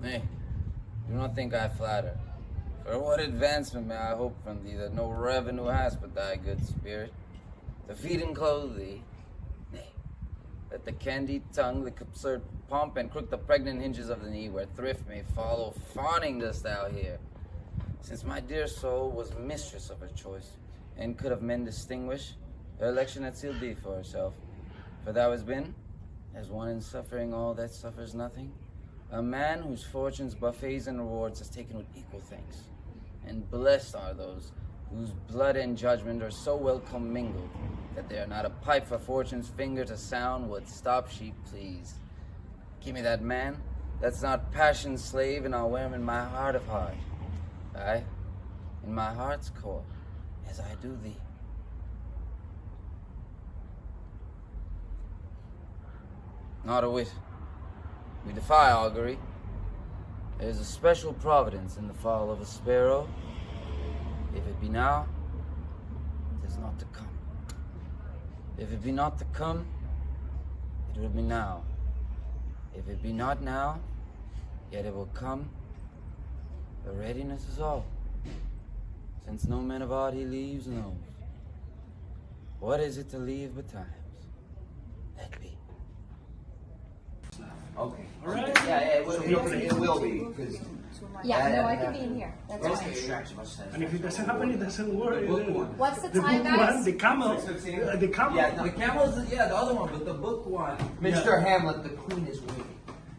Nay, do not think I flatter. For what advancement may I hope from thee that no revenue has but thy good spirit? To feed and clothe thee? Nay, let the candied tongue, the absurd pomp, and crook the pregnant hinges of the knee, where thrift may follow, fawning dost thou here. Since my dear soul was mistress of her choice, and could of men distinguish, her election had sealed thee for herself. For thou hast been, as one in suffering all that suffers nothing, a man whose fortune's buffets and rewards has taken with equal thanks. And blessed are those whose blood and judgment are so well commingled that they are not a pipe for fortune's finger to sound would stop she please. Give me that man that's not passion's slave, and I'll wear him in my heart of heart. Aye, in my heart's core, as I do thee. Not a whit. We defy augury. There is a special providence in the fall of a sparrow. If it be now, it is not to come. If it be not to come, it will be now. If it be not now, yet it will come. The readiness is all, since no man of art he leaves knows. What is it to leave betimes? Let be. Okay. All right. Yeah, it will be. Because Yeah, no, I can be in here. That's it's fine. distraction much sense. And if it doesn't happen, it doesn't work. The book one. What's the The time, book one, guys? the camel, the camel. Yeah, The camel's, yeah, the other one, but the book one. Mr. Hamlet, the Queen is waiting.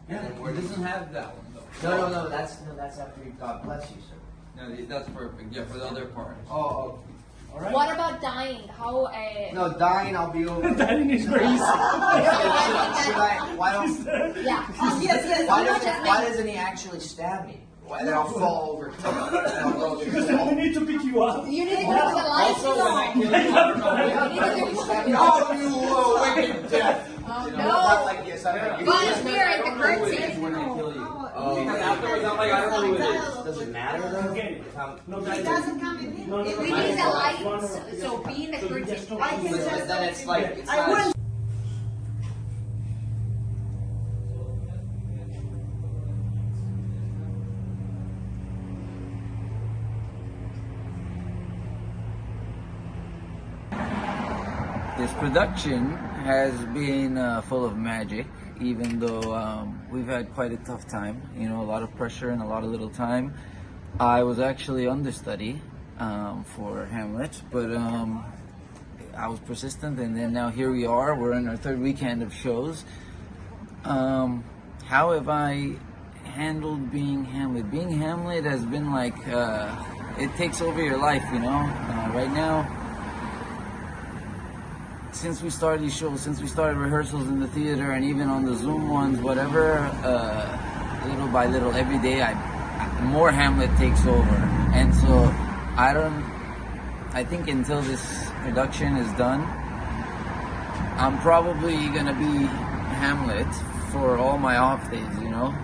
Yeah. And then It doesn't have that one, though. No, that's after you. God bless you, sir. No, that's perfect. Yeah, for the other part. Oh, All right. What about dying? How? no, dying, I'll be over. Dying is very easy. Should I? Why don't? Yeah. Oh, yes. Why doesn't he actually stab me? Why then I'll fall over. Because then we need to pick you up. You need to go to the lights. Also, when I kill you, I don't know. Oh, you wicked death! Oh, Not no. like this. I'm like, Volunteer at the It's curtain. when I kill you. Because afterwards, I'm like, I don't know who it is. Does it matter though? Okay. No, It doesn't come in here. No, no, We no. need the No, lights, no, no. so be in the So you curtain. just don't I can do that. just- Then it's like, it's I not. wouldn't. This production has been full of magic, even though we've had quite a tough time. You know, a lot of pressure and a lot of little time. I was actually understudy for Hamlet, but I was persistent, and then now here we are. We're in our third weekend of shows. How have I handled being Hamlet? Being Hamlet has been like, it takes over your life, you know? Right now, since we started these shows, since we started rehearsals in the theater and even on the Zoom ones, whatever, little by little, every day, more Hamlet takes over. And so, I think until this production is done, I'm probably gonna be Hamlet for all my off days, you know?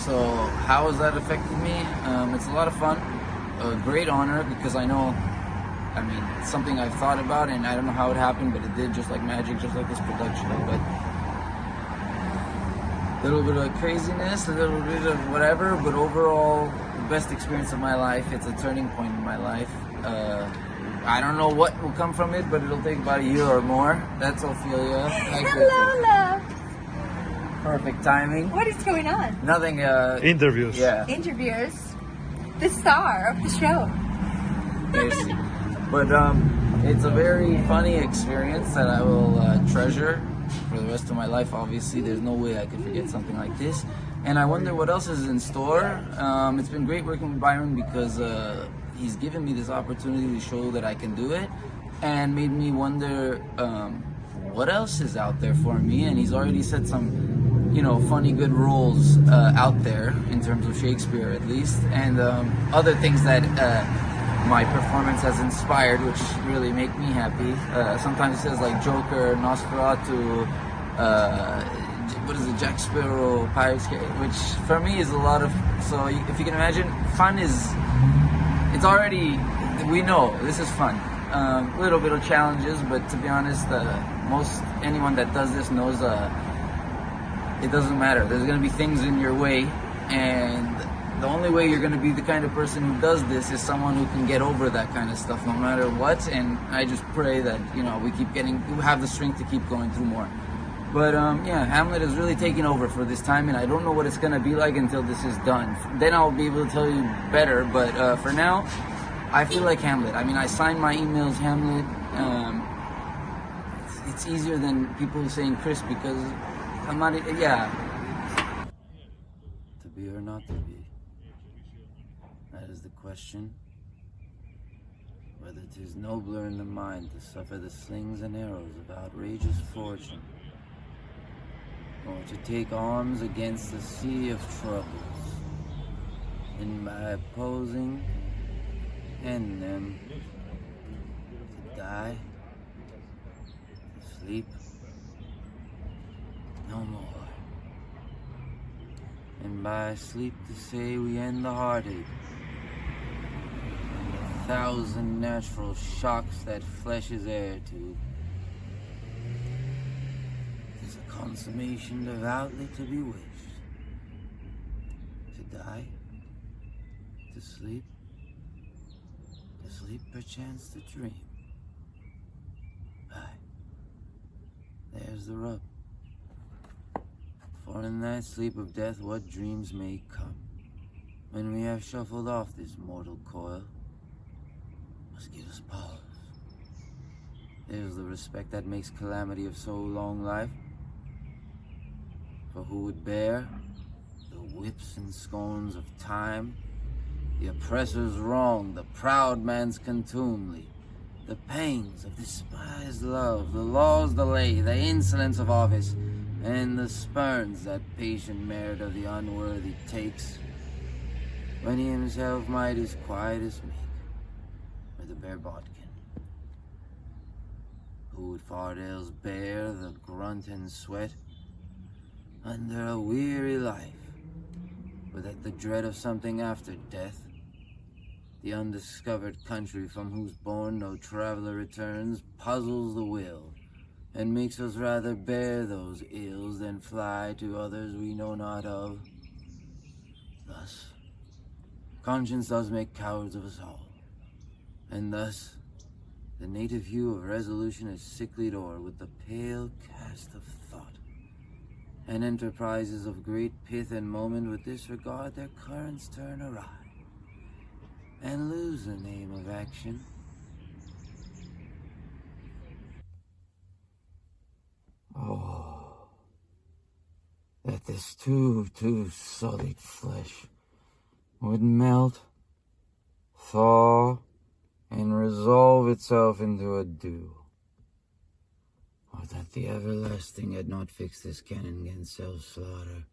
So how has that affected me? It's a lot of fun, a great honor, because I know, it's something I've thought about, and I don't know how it happened, but it did, just like magic, just like this production. But a little bit of craziness, a little bit of whatever, but overall, the best experience of my life. It's a turning point in my life. I don't know what will come from it, but it'll take about a year or more. That's Ophelia. Hello, love. Perfect timing. What is going on? Nothing. Interviews. Yeah. Interviewers, the star of the show. Yes. But it's a very funny experience that I will treasure for the rest of my life. Obviously, there's no way I could forget something like this. And I wonder what else is in store. It's been great working with Byron, because he's given me this opportunity to show that I can do it, and made me wonder what else is out there for me. And he's already said some, funny, good roles out there in terms of Shakespeare, at least, and other things that my performance has inspired, which really make me happy. Sometimes it says like Joker, Nosferatu, what is it, Jack Sparrow, Pirates, which for me is a lot of, so if you can imagine, fun is, it's already, we know this is fun. Little bit of challenges, but to be honest, most anyone that does this knows it doesn't matter. There's going to be things in your way, and the only way you're going to be the kind of person who does this is someone who can get over that kind of stuff no matter what. And I just pray that, we have the strength to keep going through more. But Hamlet is really taking over for this time, and I don't know what it's going to be like until this is done. Then I'll be able to tell you better, but for now, I feel like Hamlet. I mean, I signed my emails Hamlet. It's easier than people saying Kris because I'm not, To be or not to be? That is the question. Whether 'tis nobler in the mind to suffer the slings and arrows of outrageous fortune, or to take arms against the sea of troubles, and by opposing, end them, to die, to sleep, no more. And by sleep to say we end the heartache, and the 1,000 natural shocks that flesh is heir to. Tis a consummation devoutly to be wished. To die, to sleep perchance to dream. Aye, there's the rub. For in that sleep of death what dreams may come, when we have shuffled off this mortal coil, must give us pause. There's the respect that makes calamity of so long life. For who would bear the whips and scorns of time, the oppressor's wrong, the proud man's contumely, the pangs of despised love, the law's delay, the insolence of office, and the spurns that patient merit of the unworthy takes, when he himself might his quietest make, with a bare bodkin. Who would fardels bear the grunt and sweat, under a weary life, but at the dread of something after death, the undiscovered country from whose bourne no traveler returns, puzzles the will, and makes us rather bear those ills than fly to others we know not of. Thus, conscience does make cowards of us all, and thus the native hue of resolution is sicklied o'er with the pale cast of thought, and enterprises of great pith and moment with disregard their currents turn awry, and lose the name of action. Oh, that this too sullied flesh would melt, thaw, and resolve itself into a dew. Or that the everlasting had not fixed this canon against self-slaughter.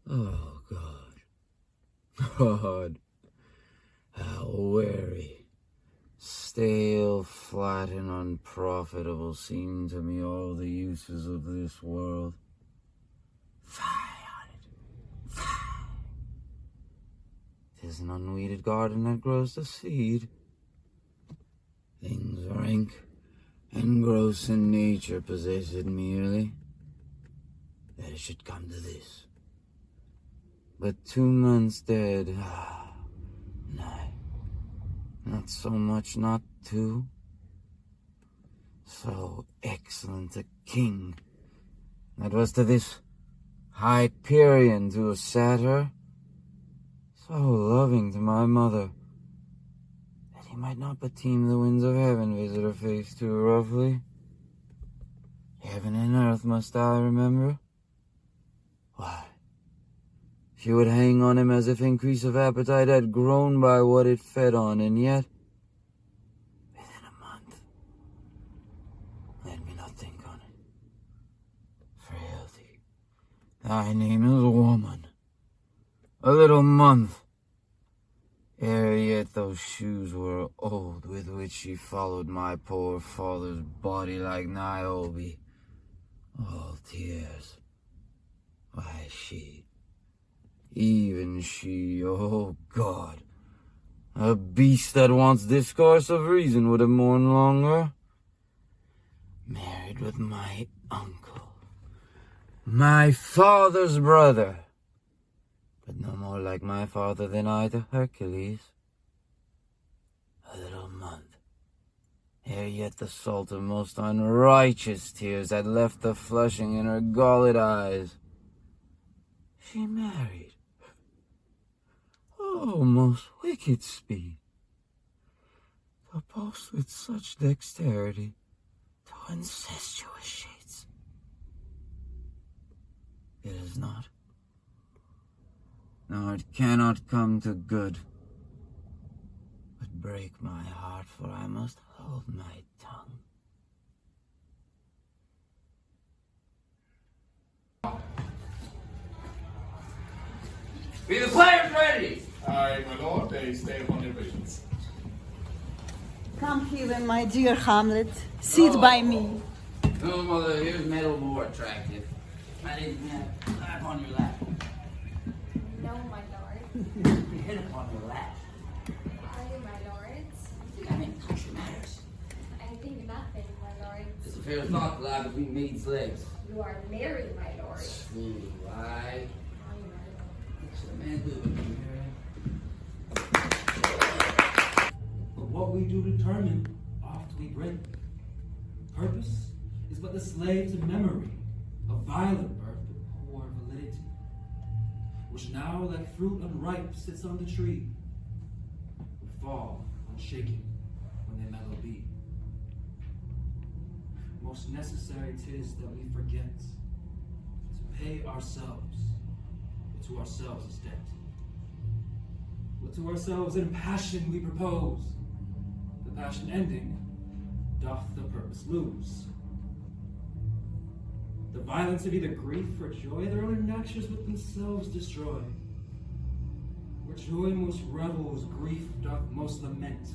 Oh, God, how weary, stale, flat, and unprofitable seem to me all the uses of this world. Fie on it, fie! 'Tis an unweeded garden that grows the seed. Things rank and gross in nature possess it merely, that it should come to this. But 2 months dead, nay, not so much, not 2. So excellent a king, that was to this Hyperion to a satyr, so loving to my mother, that he might not but teem the winds of heaven visit her face too roughly. Heaven and earth must I remember? Why, she would hang on him as if increase of appetite had grown by what it fed on, and yet, within a month, let me not think on it. Frailty, thy name is woman. A little month, ere yet those shoes were old with which she followed my poor father's body like Niobe. All tears. Why, she, even she, oh God, a beast that wants discourse of reason would have mourned longer. Married with my uncle, My father's brother, but no more like my father than I to Hercules. A little month, ere yet the salt of most unrighteous tears had left the flushing in her galled eyes, she married. Oh, most wicked speed, to boast with such dexterity to incestuous shades. It is not. No, it cannot come to good. But break my heart, for I must hold my tongue. Be the players ready! Aye, my lord, they stay upon their visions. Come here, my dear Hamlet. Sit by me. No, mother, here's metal more attractive. I didn't lap on your lap. No, my lord. Hit upon your lap. Are you my lords? I mean, country matters. I think nothing, my lord. It's a fair thought to lie between maid's legs. You are married, my lord. Ooh, I... Are you my lord? What should a man do with me, Mary? But what we do determine, oft we break. Purpose is but the slave to memory, a violent birth but poor validity, which now like fruit unripe sits on the tree, would fall unshaken when they mellow be. Most necessary 'tis that we forget to pay ourselves what to ourselves is debt. What to ourselves in passion we propose, the passion ending, doth the purpose lose. The violence of either grief or joy, their own natures with themselves destroy. Where joy most revels, grief doth most lament.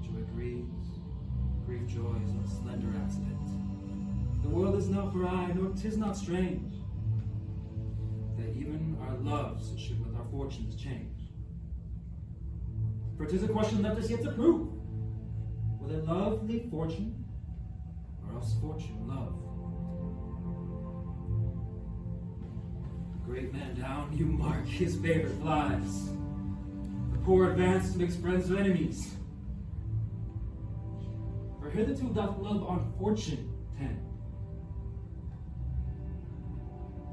Joy grieves, grief joys on slender accident. The world is not for aye, nor 'tis not strange that even our loves should with our fortunes change. For 'tis a question left us yet to prove, whether love lead fortune, or else fortune love. The great man down, you mark his favorite flies. The poor advance makes friends of enemies. For hitherto doth love on fortune tend.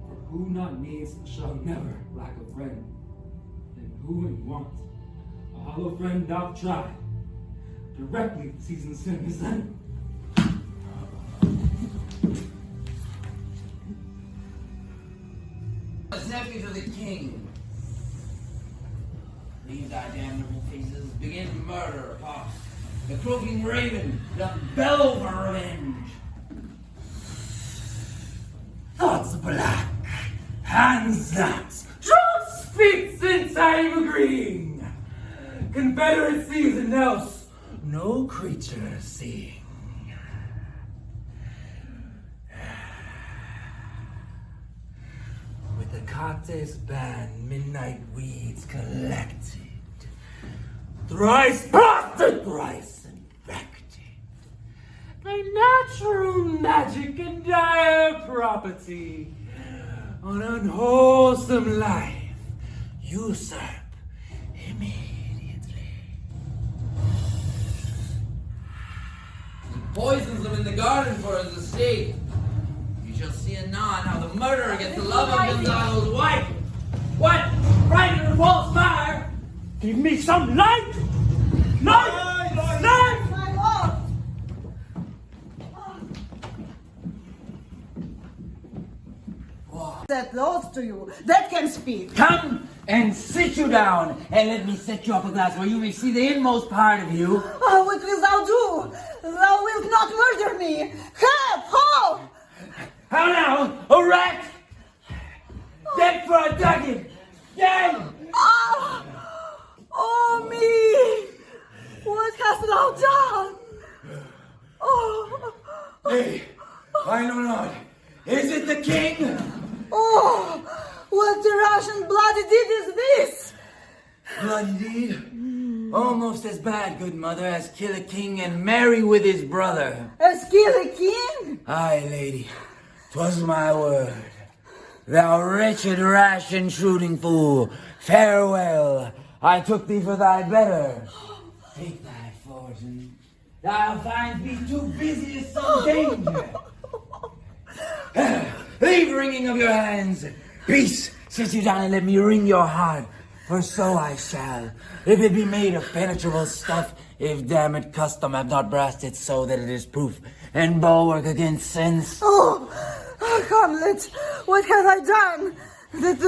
For who not needs shall never lack a friend, and who in want a hollow friend doth try, directly season sin his enemy. As nephew to the king, these thy damnable faces begin murder upon the croaking raven doth bellow for revenge. Thoughts black, hands that, Trust speak since I'm agreeing. Confederacies and else no creature seeing. With the Cates band, midnight weeds collected, thrice plotted, thrice infected, thy natural magic and dire property on unwholesome life usurp immediately. He poisons them in the garden for his estate. You shall see anon how the murderer gets the love of Gonzalo's wife. What? Right in her false fire? Give me some light! Light! Light! My lord! That lost to you, that can speak. Come and sit you down, and let me set you up a glass where you may see the inmost part of you. Oh, what wilt thou do? Thou wilt not murder me. Help! Ho! How now, a rat? Dead for a ducat! Dead! Oh! Oh, me! What hast thou done? Oh! Hey, I know not. Is it the king? Oh! What the Russian bloody deed is this? Bloody deed? Almost as bad, good mother, as kill a king and marry with his brother. As kill a king? Aye, lady, 'twas my word. Thou wretched, rash, intruding fool, farewell. I took thee for thy better. Take thy fortune. Thou find thee too busy as some danger. Leave wringing of your hands. Peace, sit you down and let me wring your heart. For so I shall, if it be made of penetrable stuff, if damned custom have not brassed it so that it is proof and bulwark against sense. Oh, Hamlet, what have I done that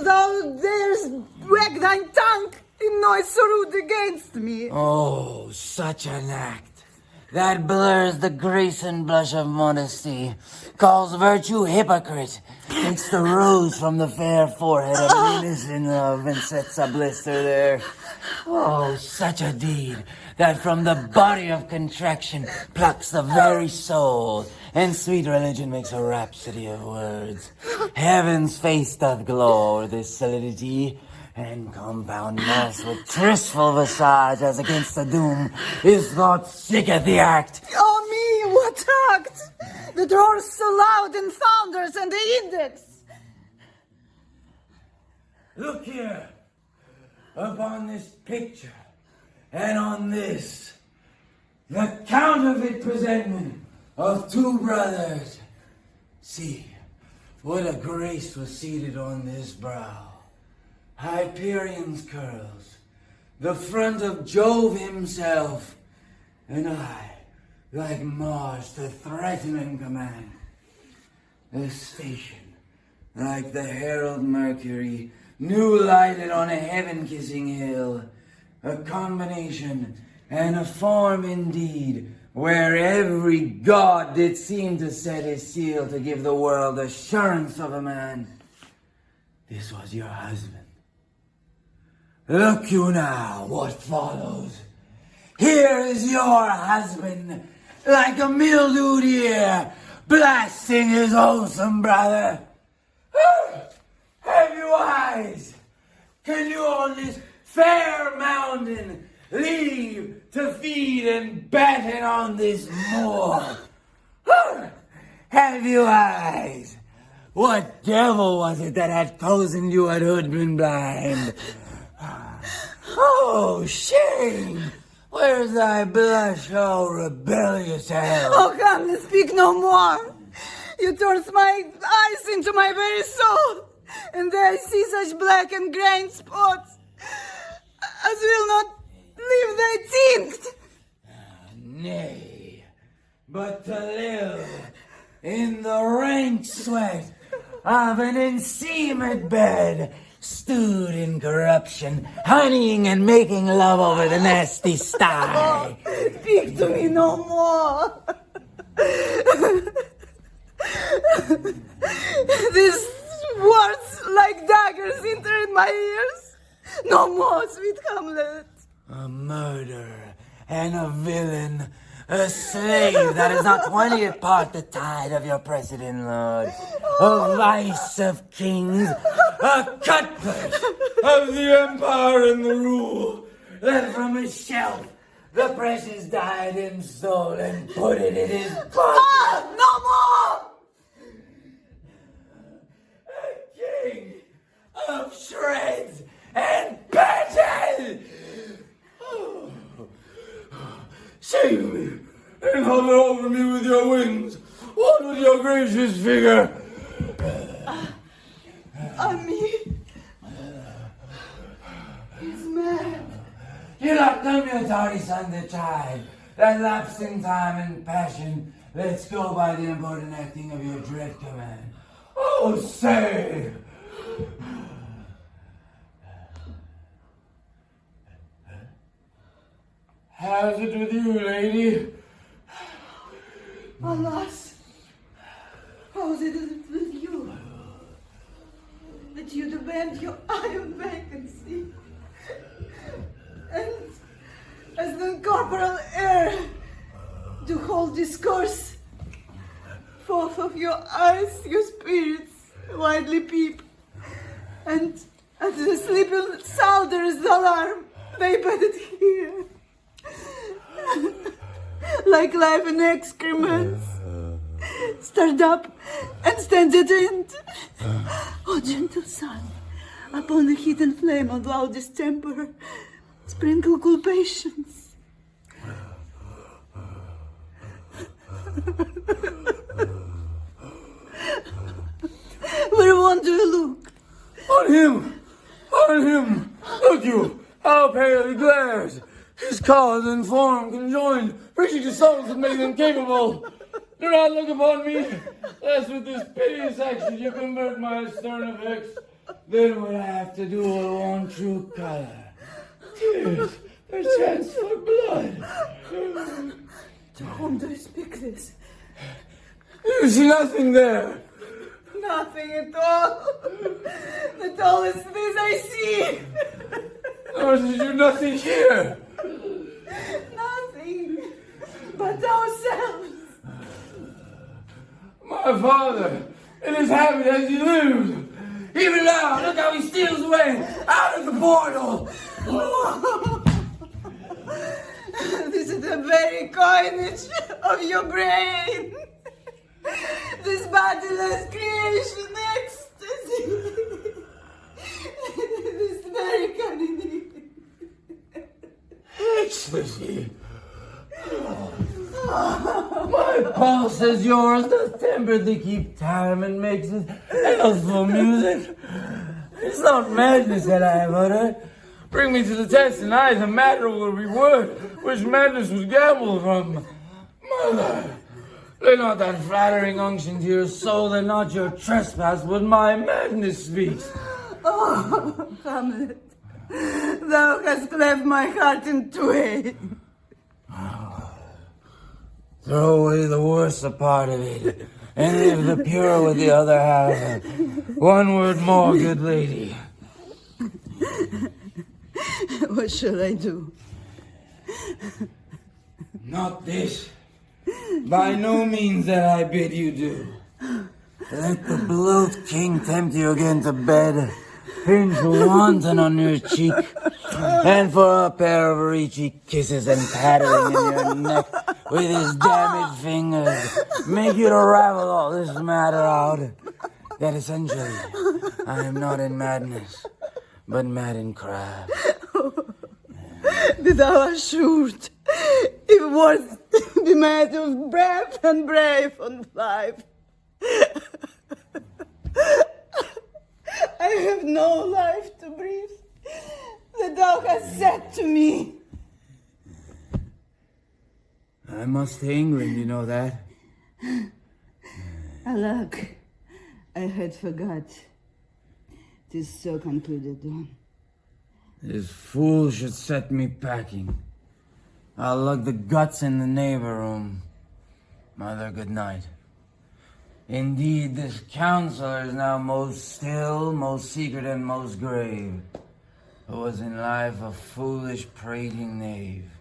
thou darest wag thy tongue in noise so rude against me? Oh, such an act that blurs the grace and blush of modesty, calls virtue hypocrite, takes the rose from the fair forehead of innocent love and sets a blister there. Oh, such a deed that from the body of contraction plucks the very soul, and sweet religion makes a rhapsody of words. Heaven's face doth glow o'er this solidity, and compound mass with tristful visage as against the doom is thought sick at the act. Oh me, what act? The roars so loud and thunders and the index. Look here, upon this picture, and on this, the counterfeit presentment of two brothers. See, what a grace was seated on this brow. Hyperion's curls, the front of Jove himself, and I, like Mars, to threaten and command. The station, like the herald Mercury, new lighted on a heaven-kissing hill, a combination and a form indeed, where every god did seem to set his seal to give the world assurance of a man. This was your husband. Look you now what follows. Here is your husband, like a mildewed ear, blasting his wholesome brother. Have you eyes? Can you on this fair mountain leave to feed and batten on this moor? Have you eyes? What devil was it that had cozened you at Hoodman blind? Oh, shame! Where's thy blush, oh rebellious hell? Oh, Hamlet, speak no more. You turns my eyes into my very soul, and there I see such black and grey spots as will not leave thy tinct. Nay, but to live in the rank sweat of an enseamed bed, stewed in corruption, honeying and making love over the nasty sty. Speak to me no more. These words like daggers enter in my ears. No more, sweet Hamlet. A murderer and a villain, a slave that is not 20th part the tide of your precedent, Lord, a vice of kings, a cutpurse of the empire and the rule, that from his shelf the precious diadem stole and put it in his pocket. Ah, no more! A king of shreds and patches! Save me and hover over me with your wings. One with your gracious figure. Me? He's mad. Do not come your tardy son to chide. That lapsing time and passion lets go by the important acting of your dread command. Oh, say! How's it with you, lady? Alas, how's it with you? That you demand your iron vacancy, and as the corporal heir to hold discourse, forth of your eyes your spirits widely peep, and at the sleeping soldier's alarm, They put it here. Like life in excrements. Stirred up and stand at end. Oh, gentle sun, upon the heat and flame of loudest temper, sprinkle cool patience. Where won't you look? On him! On him! Look you! How pale he glares! His cause and form conjoined, reaching to souls that make them capable. Do not look upon me, lest with this piteous action you convert my stern effects. Then what I have to do will want true color. Tears, perchance for blood. To whom do you speak this? You see nothing there. Nothing at all. That all is this I see. Nor did you nothing here. Nothing but ourselves. My father, in his habit as he lived. Even now, look how he steals away out of the portal. This is the very coinage of your brain. This bodiless creation ecstasy. This very cunning. Ecstasy. My pulse is yours, the temper to keep time and makes it healthful music. It's not madness that I have uttered. Bring me to the test, and I, the matter will reward, which madness was gambled from. Mother, lay not that flattering unction to your soul, and not your trespass, but my madness speaks. Oh, Hamlet, thou hast cleft my heart in twain. Throw away the worst part of it, and leave the pure with the other half. One word more, good lady. What shall I do? Not this. By no means that I bid you do. Let the bloat king tempt you again to bed. Pinch wanton on your cheek, and for a pair of reachy kisses and pattering in your neck with his damaged fingers, make you to ravel all this matter out. That essentially, I am not in madness, but mad in craft. Be thou assured, if worth be made of breath and brave on life. I have no life to breathe that thou hast said to me. I must to England, you know that. Alack, I had forgot. 'Tis so concluded on. This fool should set me packing. I'll lug the guts in the neighbor room. Mother, good night. Indeed, this counselor is now most still, most secret, and most grave, who was in life a foolish, prating knave.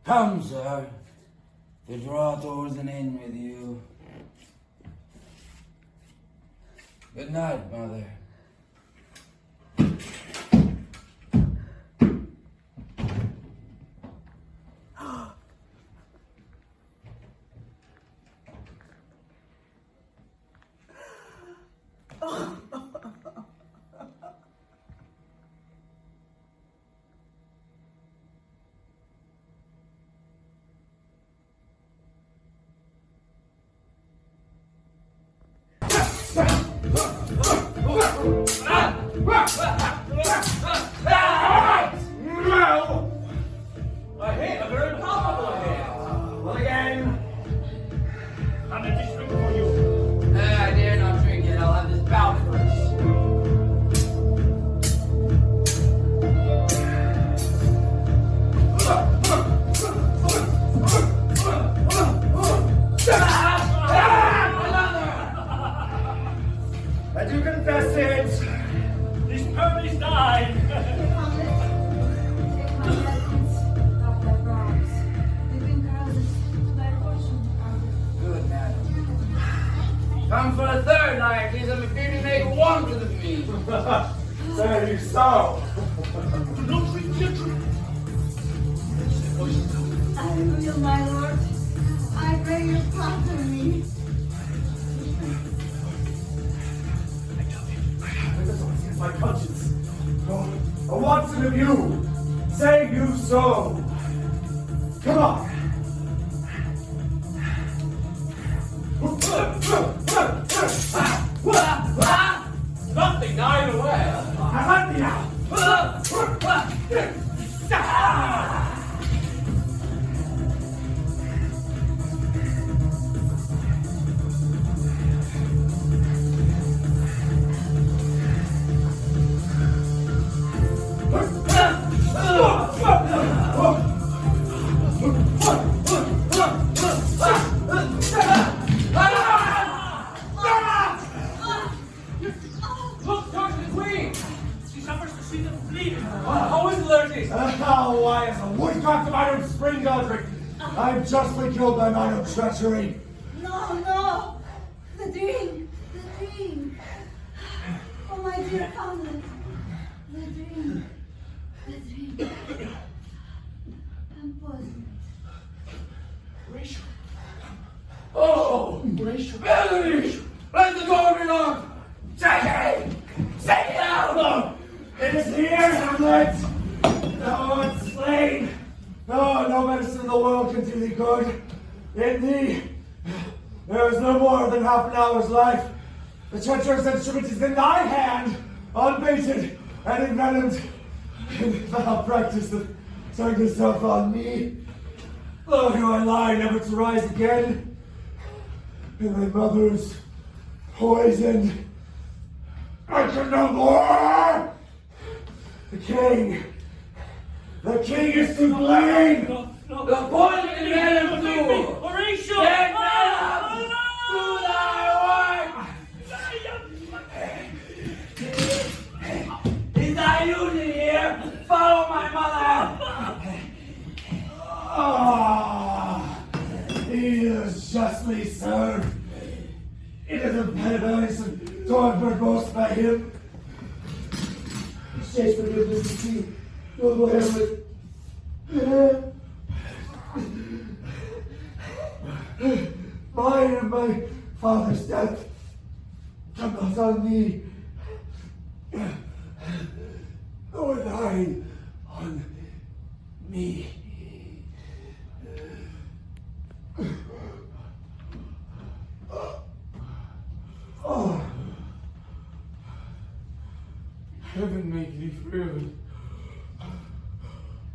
Come, sir, to draw towards an end with you. Good night, mother. A hit, a very palpable hit. Well, again, I'm a dish drink for you. I dare not drink it. I'll have this bout first. I do confess it. This poem is thine. Good, madam. Come for a third, Laertes. I'm afraid to make a want of me. Say you so. I will, my lord. I pray you pardon me. My conscience. I want it of you. Say you so. Come on. Nothing either way. I'm me now. Look, Dr. Queen! She suffers to see them bleeding. How is Lurtis? Oh, why is a woodcock to my own spring, Godric? I'm justly killed by my own treachery. No, no. The dream. The dream. Oh, my dear Hamlet. The dream. The dream. I'm poisoned. Rachel. Oh, Rachel. Melody! Let the door be locked! Take it out! It is here, Hamlet! No, it's slain! No medicine in the world can do thee good. In thee, there is no more than half an hour's life. The treacherous instrument is in thy hand, unbaited and envenomed. And thou practicest turn yourself on me. Oh, here I lie, never to rise again. And my mother's poisoned. I can no more! The king is to blame! The poison envenom too! Horatio! Get venom! Do thy work! Is thy union here? Follow my mother! Ah, he is justly served. It is a penance and torment most by him. Shakespeare goodness to see, noble Hamlet. Mine and my father's death come not on me, nor thine on me. Oh. Heaven make thee free.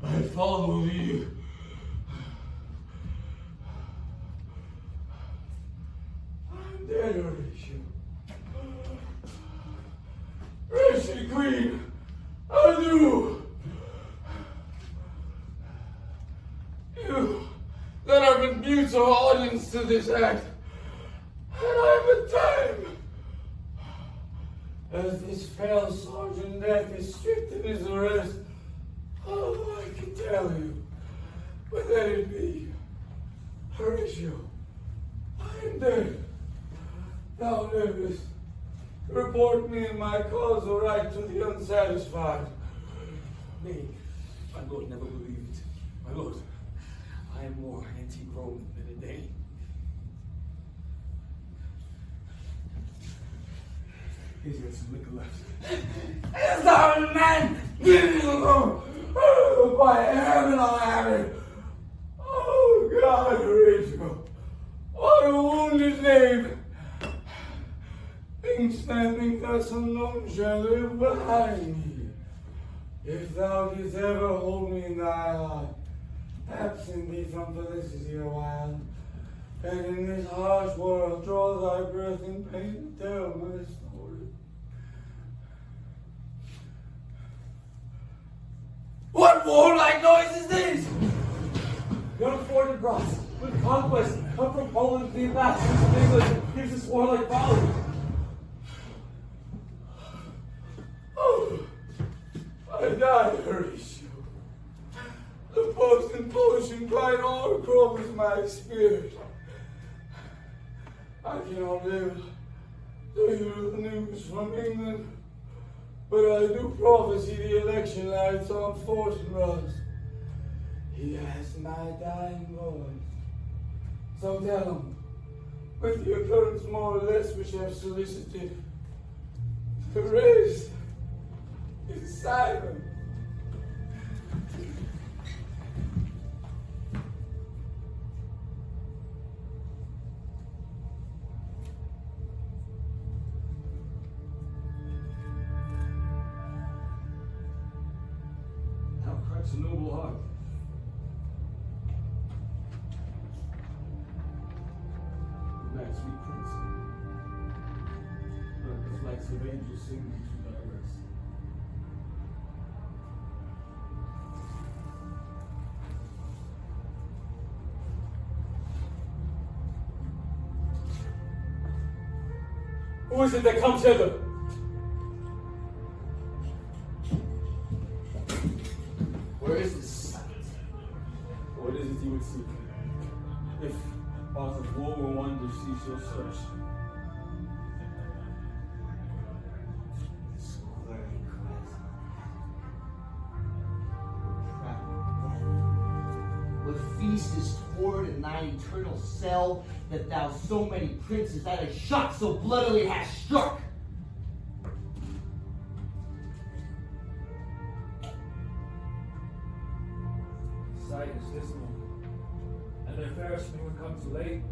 I follow thee. I'm dead, Horatio. Wretched queen, adieu. You that have been mute audience to this act, and I am a time. As this pale Sergeant Death is strict in his arrest, oh, I can tell you, but let it be. Horatio, I am dead. Thou livest. Report me and my cause aright to the unsatisfied. Nay, my lord never believed. My lord, I am more antique Roman than a Dane. He's got some liquor left. Is thou a man? Oh, by heaven, I'll have it. Oh, God, Horatio. What a wounded knave. Things standing thus unknown shall live behind me. If thou didst ever hold me in thy heart, absent thee from felicity a while, and in this harsh world draw thy breath in pain to tell my story. What warlike noise is this? Young Ford Ross, with conquest, come from Poland to the ambassadors of England, gives us warlike folly. Oh, I die, Horatio. The post and potion quite overcomes my spirit. I cannot live to hear the news from England. But I do prophesy the election lights on fortune rods. He has my dying voice. So tell him, with the occurrence more or less which have solicited, the race is silent. Thou cracks a noble heart. Good night, sweet prince. Let the flights of angels sing thee to thy rest. Who is it that comes hither? Where is this sight? What is it you would seek? If aught of woe or wonder cease your search, Squirmy cries. Proud death. What feast is toward in thine eternal cell that thou so many princes that a shot so bloodily hast struck? sight is dismal, and their fairest may would come too late.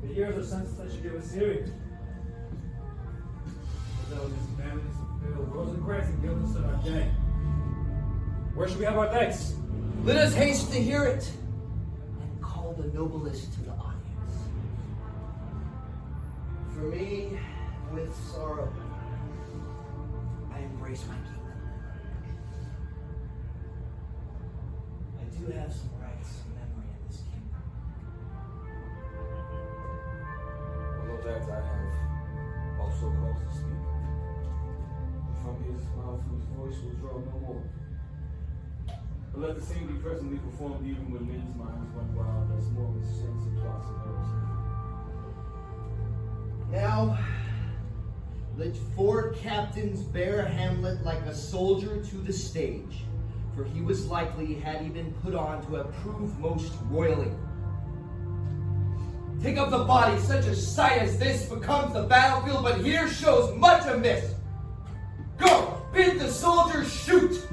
The years of census that should give us hearing. But though these commandments fulfill, Rosencrantz and Guildenstern are dead. Where should we have our thanks? Let us haste to hear it and call the noblest to the audience. For me, with sorrow, I embrace my kingdom. I do have some rights and memory in this kingdom. All of that I have also cause to speak. And from his mouth whose voice will draw no more. But let the same be presently performed even when men's minds went wild as more with sins and plots of heresy. Now, let 4 captains bear Hamlet like a soldier to the stage, for he was likely, had he been put on, to have proved most royally. Take up the body, such a sight as this becomes the battlefield, but here shows much amiss. Go, bid the soldiers shoot!